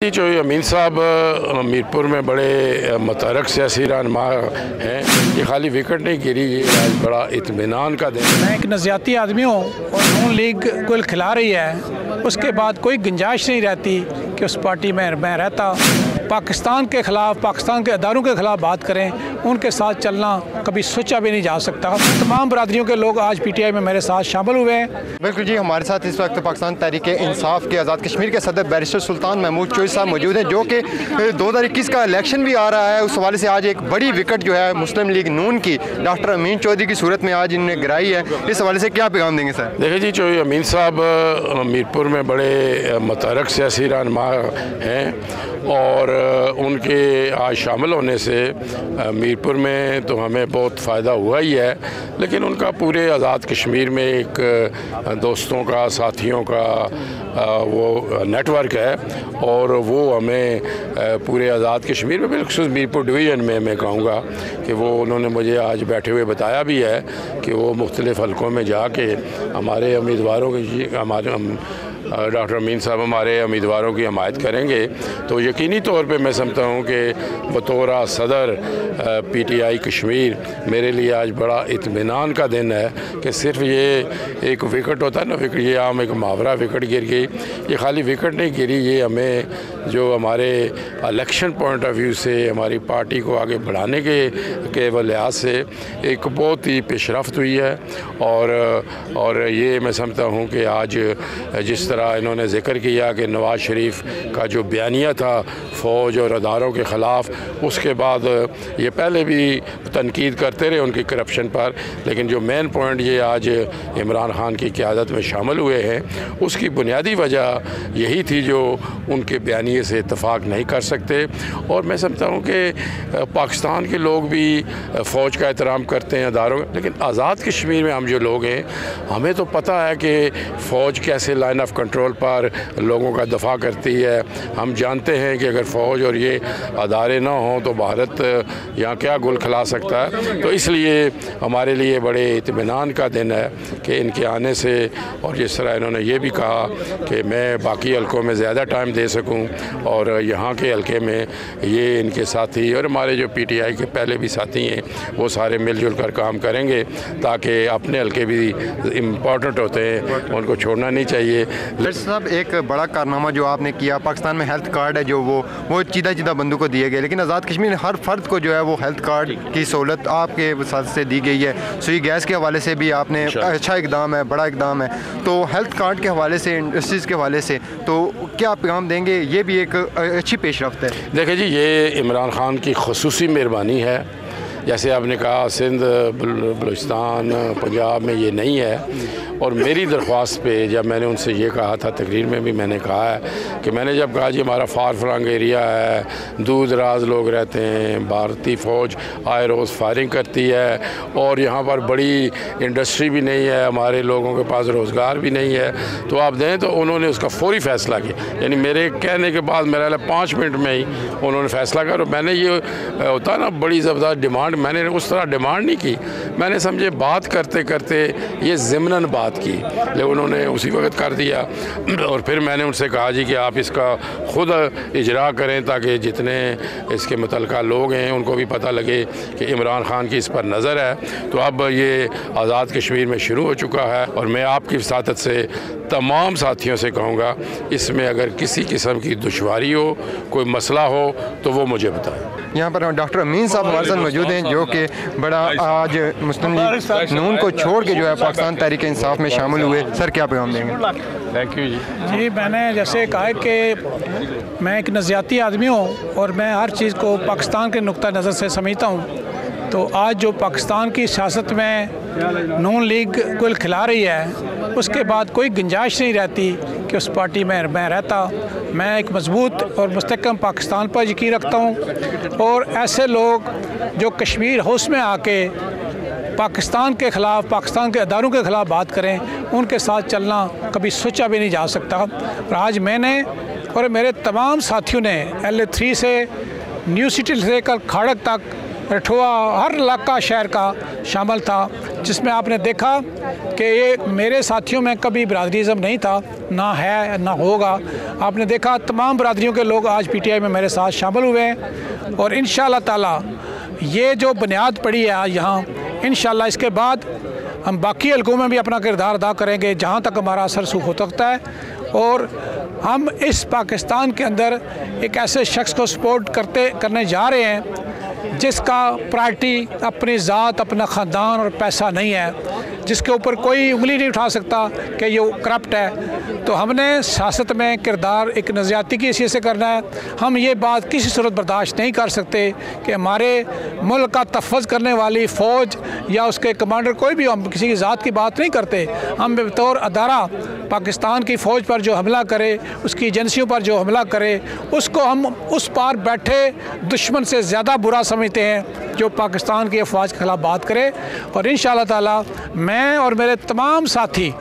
जी, जो अमीन साहब मीरपुर में बड़े मुतहरक सियासी रहनुमा हैं, ये खाली विकेट नहीं गिरी, ये आज बड़ा इत्मीनान का दिन। मैं एक नज़ियाती आदमी हूँ और नून लीग को खिला रही है, उसके बाद कोई गुंजाइश नहीं रहती कि उस पार्टी में मैं रहता। पाकिस्तान के ख़िलाफ़, पाकिस्तान के अदारों के ख़िलाफ़ बात करें, उनके साथ चलना कभी सोचा भी नहीं जा सकता। तमाम बरादरियों के लोग आज PTI में मेरे साथ शामिल हुए हैं। बिल्कुल जी, हमारे साथ इस वक्त पाकिस्तान तहरीक इंसाफ के आज़ाद कश्मीर के सदर बैरिस्टर सुल्तान महमूद चौधरी साहब मौजूद हैं, जो कि 2021 का इलेक्शन भी आ रहा है। उस हवाले से आज एक बड़ी विकेट जो है मुस्लिम लीग नून की डॉक्टर अमीन चौधरी की सूरत में आज इन्होंने गिराई है। इस हवाले से क्या पैगाम देंगे सर? देखिए जी, जो अमीन साहब मीरपुर में बड़े मुतहरक सियासी रहनुमा हैं और उनके आज शामिल होने से मीरपुर में तो हमें बहुत फ़ायदा हुआ ही है, लेकिन उनका पूरे आज़ाद कश्मीर में एक दोस्तों का, साथियों का वो नेटवर्क है और वो हमें पूरे आज़ाद कश्मीर में, बिल्कुल मीरपुर डिवीज़न में मैं कहूँगा कि वो उन्होंने मुझे आज बैठे हुए बताया भी है कि वो मुख्तलिफ़ हलकों में जाके हमारे उम्मीदवारों की डॉक्टर अमीन साहब हमारे उम्मीदवारों की हमायत करेंगे। तो यकीनी तौर पे मैं समझता हूँ कि बतौर सदर PTI कश्मीर मेरे लिए आज बड़ा इत्मीनान का दिन है कि सिर्फ ये एक विकेट होता है ना, विकेट ये आम एक मुहावरा, विकेट गिर गई, ये खाली विकेट नहीं गिरी, ये हमें जो हमारे इलेक्शन पॉइंट ऑफ व्यू से हमारी पार्टी को आगे बढ़ाने के लिहाज से एक बहुत ही पेशरफ्त हुई है। और ये मैं समझता हूँ कि आज जिस तरह इन्होंने जिक्र किया कि नवाज़ शरीफ का जो बयानिया था फ़ौज और अदारों के ख़िलाफ़, उसके बाद ये पहले भी तनकीद करते रहे उनकी करप्शन पर, लेकिन जो मेन पॉइंट ये आज इमरान खान की क़यादत में शामिल हुए हैं, उसकी बुनियादी वजह यही थी जो उनके बयानिए से इत्तफ़ाक़ नहीं कर सकते। और मैं समझता हूँ कि पाकिस्तान के लोग भी फ़ौज का एहतराम करते हैं, अदारों, लेकिन आज़ाद कश्मीर में हम जो लोग हैं, हमें तो पता है कि फ़ौज कैसे लाइन ऑफ कंट्रोल पर लोगों का दफा करती है। हम जानते हैं कि अगर फ़ौज और ये अदारे ना हों तो भारत यहाँ क्या गुल खिला सकता है। तो इसलिए हमारे लिए बड़े इत्मीनान का दिन है कि इनके आने से, और जिस तरह इन्होंने ये भी कहा कि मैं बाकी हलकों में ज़्यादा टाइम दे सकूँ और यहाँ के हलके में ये इनके साथी और हमारे जो PTI के पहले भी साथी हैं वो सारे मिलजुल कर काम करेंगे, ताकि अपने हलके भी इम्पॉर्टेंट होते हैं, उनको छोड़ना नहीं चाहिए। साहब, एक बड़ा कारनामा जो आपने किया, पाकिस्तान में हेल्थ कार्ड है जो वो चीदा बंदों को दिए गए, लेकिन आज़ाद कश्मीर में हर फर्द को जो है वो हेल्थ कार्ड की सहूलत आपके साथ से दी गई है। सुई गैस के हवाले से भी आपने अच्छा इकदाम है, बड़ा इकदाम है। तो हेल्थ कार्ड के हवाले से, इंडस्ट्रीज़ के हवाले से तो क्या पैगाम देंगे? ये भी एक अच्छी पेशरफ्त है। देखिए जी, ये इमरान खान की खुसूसी मेहरबानी है। जैसे आपने कहा सिंध, बलूचिस्तान, पंजाब में ये नहीं है। और मेरी दरख्वास्त पे जब मैंने उनसे ये कहा था, तकरीर में भी मैंने कहा है कि मैंने जब कहा जी हमारा फार फ्लंग एरिया है, दूर दराज लोग रहते हैं, भारतीय फ़ौज आए रोज़ फायरिंग करती है और यहाँ पर बड़ी इंडस्ट्री भी नहीं है, हमारे लोगों के पास रोज़गार भी नहीं है, तो आप दें। तो उन्होंने उसका फौरी फ़ैसला किया, यानी मेरे कहने के बाद मेरा 5 मिनट में ही उन्होंने फ़ैसला किया। और मैंने ये होता ना बड़ी ज़बरदस्त डिमांड, मैंने उस तरह डिमांड नहीं की, मैंने समझे बात करते करते ये ज़िमनन बात की, लेकिन उन्होंने उसी वक्त कर दिया। और फिर मैंने उनसे कहा जी कि आप इसका ख़ुद इजरा करें ताकि जितने इसके मुतल्लिका लोग हैं उनको भी पता लगे कि इमरान खान की इस पर नज़र है। तो अब ये आज़ाद कश्मीर में शुरू हो चुका है और मैं आपकी साथत से तमाम साथियों से कहूँगा, इसमें अगर किसी किस्म की दुश्वारी हो, कोई मसला हो तो वो मुझे बताएं। यहाँ पर डॉक्टर अमीन साहब हमारे साथ मौजूद हैं, जो कि बड़ा आज मुस्लिम लीग नून को छोड़ के जो है पाकिस्तान तहरीक इंसाफ में शामिल हुए। सर, क्या पैगाम देंगे? थैंक यू जी, मैंने जैसे कहा कि मैं एक नज़ियाती आदमी हूँ और मैं हर चीज़ को पाकिस्तान के नुक्ता नज़र से समझता हूँ। तो आज जो पाकिस्तान की सियासत में नून लीग को खिला रही है, उसके बाद कोई गुंजाइश नहीं रहती कि उस पार्टी में मैं रहता। मैं एक मजबूत और मुस्तहकम पाकिस्तान पर यकीन रखता हूँ और ऐसे लोग जो कश्मीर हाउस में आके पाकिस्तान के ख़िलाफ़, पाकिस्तान के अदारों के ख़िलाफ़ बात करें, उनके साथ चलना कभी सोचा भी नहीं जा सकता। और आज मैंने और मेरे तमाम साथियों ने LA3 से न्यू सिटी से लेकर खाड़क तक रठुआ, हर इलाका शहर का शामिल था, जिसमें आपने देखा कि ये मेरे साथियों में कभी बरादरीज़म नहीं था, ना है ना होगा। आपने देखा तमाम बरादरियों के लोग आज PTI में मेरे साथ शामिल हुए हैं और इंशाअल्लाह ताला ये जो बुनियाद पड़ी है आज यहाँ, इंशाअल्लाह इसके बाद हम बाकी हलकों में भी अपना किरदार अदा करेंगे जहाँ तक हमारा असर सूख हो सकता है। और हम इस पाकिस्तान के अंदर एक ऐसे शख्स को सपोर्ट करने जा रहे हैं जिसका प्रायोरिटी अपनी ज़ात, अपना ख़ानदान और पैसा नहीं है, जिसके ऊपर कोई उंगली नहीं उठा सकता कि ये करप्ट है। तो हमने सियासत में किरदार एक नज़रियाती की हैसियत से करना है। हम ये बात किसी सूरत बर्दाश्त नहीं कर सकते कि हमारे मुल्क का तहफ़्फ़ुज़ करने वाली फ़ौज या उसके कमांडर कोई भी, हम किसी की ज़ात की बात नहीं करते, हम बतौर अदारा पाकिस्तान की फ़ौज पर जो हमला करे, उसकी एजेंसियों पर जो हमला करे, उसको हम उस पार बैठे दुश्मन से ज़्यादा बुरा समझते हैं जो पाकिस्तान की अफवाज के ख़िलाफ़ बात करे। और इंशाअल्लाह ताला मैं और मेरे तमाम साथी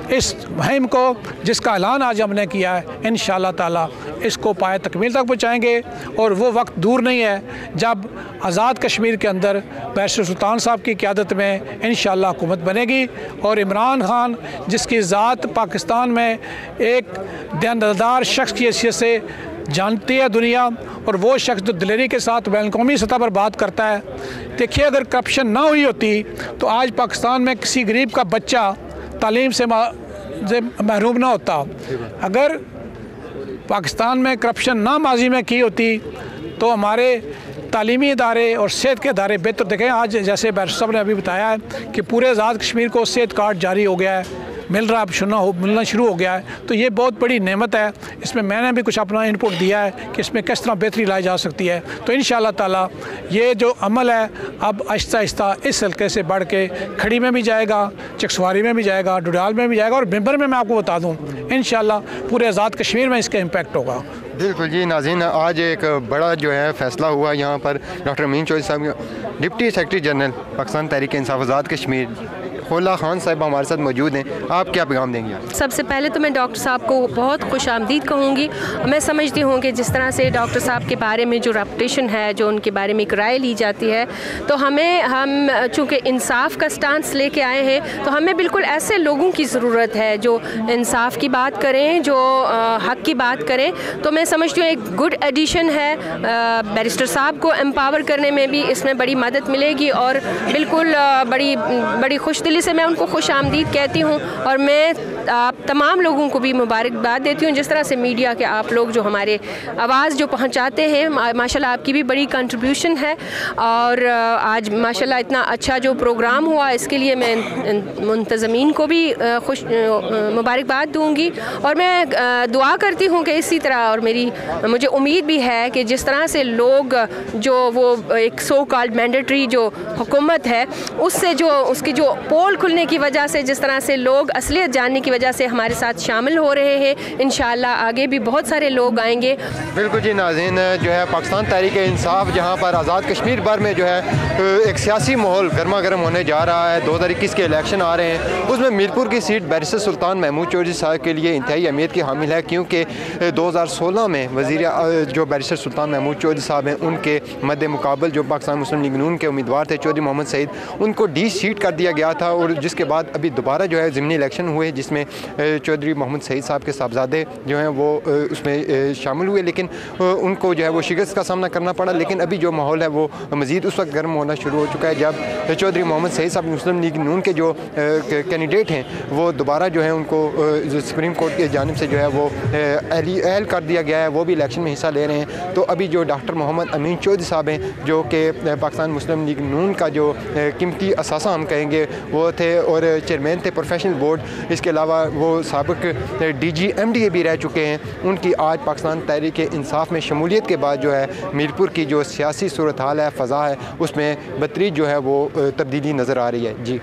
इस मुहिम को, जिसका ऐलान आज हमने किया है, इंशाअल्लाह ताला इसको पाए तकमील तक पहुँचाएँगे। और वो वक्त दूर नहीं है जब आज़ाद कश्मीर के अंदर बैरिस्टर सुल्तान साहब की क़यादत में इंशाअल्लाह हुकूमत बनेगी और इमरान खान, जिसकी ज़ात पाकिस्तान में एक दयानतदार शख्स की हैसियत से जानती है दुनिया, और वो शख्स जो दिलेरी के साथ बैनुल-अक़वामी सतह पर बात करता है। देखिए, अगर करप्शन ना हुई होती तो आज पाकिस्तान में किसी गरीब का बच्चा तालीम से महरूम ना होता। अगर पाकिस्तान में करप्शन ना माजी में की होती तो हमारे तालीमी इदारे और सेहत के इदारे बेहतर। देखें, आज जैसे बैरिस्टर साहब ने अभी बताया है कि पूरे आज़ाद कश्मीर को सेहत कार्ड जारी हो गया है, मिल रहा मिलना शुरू हो गया है, तो ये बहुत बड़ी नेमत है। इसमें मैंने भी कुछ अपना इनपुट दिया है कि इसमें किस तरह बेहतरी लाई जा सकती है। तो इंशाअल्लाह ताला ये जो अमल है अब आहिस्ता आहिस्ता इस हल्के से बढ़ के खड़ी में भी जाएगा, चकसवारी में भी जाएगा, डुडाल में भी जाएगा, और मेंबर में मैं आपको बता दूँ इंशाअल्लाह पूरे आज़ाद कश्मीर में इसका इम्पैक्ट होगा। बिल्कुल जी नाज़रीन, आज एक बड़ा जो है फ़ैसला हुआ यहाँ पर। डॉक्टर अमीन चौधरी साहब, deputy secretary general Pakistan Tehreek Insaf Azad Kashmir, खोला खान साहब हमारे साथ मौजूद हैं। आप क्या पैगाम देंगे? सबसे पहले तो मैं डॉक्टर साहब को बहुत खुश आमदीद कहूँगी। मैं समझती हूँ कि जिस तरह से डॉक्टर साहब के बारे में जो रेपुटेशन है, जो उनके बारे में एक राय ली जाती है, तो हम चूँकि इंसाफ का स्टांस लेके आए हैं, तो हमें बिल्कुल ऐसे लोगों की ज़रूरत है जो इंसाफ की बात करें, जो हक़ की बात करें। तो मैं समझती हूँ एक गुड एडिशन है। बैरिस्टर साहब को एम्पावर करने में भी इसमें बड़ी मदद मिलेगी और बिल्कुल बड़ी खुशदिली से मैं उनको खुश आमदीद कहती हूँ। और मैं आप तमाम लोगों को भी मुबारकबाद देती हूँ, जिस तरह से मीडिया के आप लोग जो हमारे आवाज़ जो पहुँचाते हैं, माशाल्लाह आपकी भी बड़ी कंट्रीब्यूशन है। और आज माशाल्लाह इतना अच्छा जो प्रोग्राम हुआ, इसके लिए मैं मुंतज़मीन को भी मुबारकबाद दूँगी। और मैं दुआ करती हूँ कि इसी तरह, और मुझे उम्मीद भी है कि जिस तरह से लोग जो वो एक सो कॉल्ड मैंडेटरी जो हुकूमत है, उससे जो उसकी जो पोल खुलने की वजह से, जिस तरह से लोग असलियत जानने की वजह से हमारे साथ शामिल हो रहे हैं, इंशाअल्लाह आगे भी बहुत सारे लोग आएंगे। बिल्कुल जी नाज़रीन, जो है पाकिस्तान तहरीक इंसाफ जहाँ पर आज़ाद कश्मीर भर में जो है एक सियासी माहौल गर्मा गर्म होने जा रहा है। 2021 के इलेक्शन आ रहे हैं, उसमें मीरपुर की सीट बैरिस्टर सुल्तान महमूद चौधरी साहब के लिए इंतहाई अहमियत की हामिल है, क्योंकि 2016 में वज़ीर जो बैरिस्टर सुल्तान महमूद चौधरी साहब हैं, उनके मद्दे मुकाबल जो पाकिस्तान मुस्लिम लीग नून के उम्मीदवार थे चौधरी मोहम्मद सईद, उनको डी सीट कर दिया गया था। और जिसके बाद अभी दोबारा जो है ज़िमनी इलेक्शन हुए, जिसमें चौधरी मोहम्मद सईद साहब के साहबजादे जो हैं वो उसमें शामिल हुए, लेकिन उनको जो है वो शिकस्त का सामना करना पड़ा। लेकिन अभी जो माहौल है वो मज़ीद उस वक्त गर्म होना शुरू हो चुका है जब चौधरी मोहम्मद सईद साहब मुस्लिम लीग नून के जो कैंडिडेट हैं, वो दोबारा जो है उनको सुप्रीम कोर्ट की जानिब से जो है वो एहल कर दिया गया है, वो भी इलेक्शन में हिस्सा ले रहे हैं। तो अभी जो डॉक्टर मोहम्मद अमीन चौधरी साहब हैं, जो कि पाकिस्तान मुस्लिम लीग नून का जो कीमती असासा हम कहेंगे वो थे, और चेयरमैन थे प्रोफेशनल बोर्ड, इसके अलावा वो साबिक DG MDA भी रह चुके हैं, उनकी आज पाकिस्तान तहरीक इंसाफ में शमूलियत के बाद जो है मीरपुर की जो सियासी सूरत हाल है, फ़ज़ा है, उसमें बदतरीज जो है वो तब्दीली नज़र आ रही है। जी।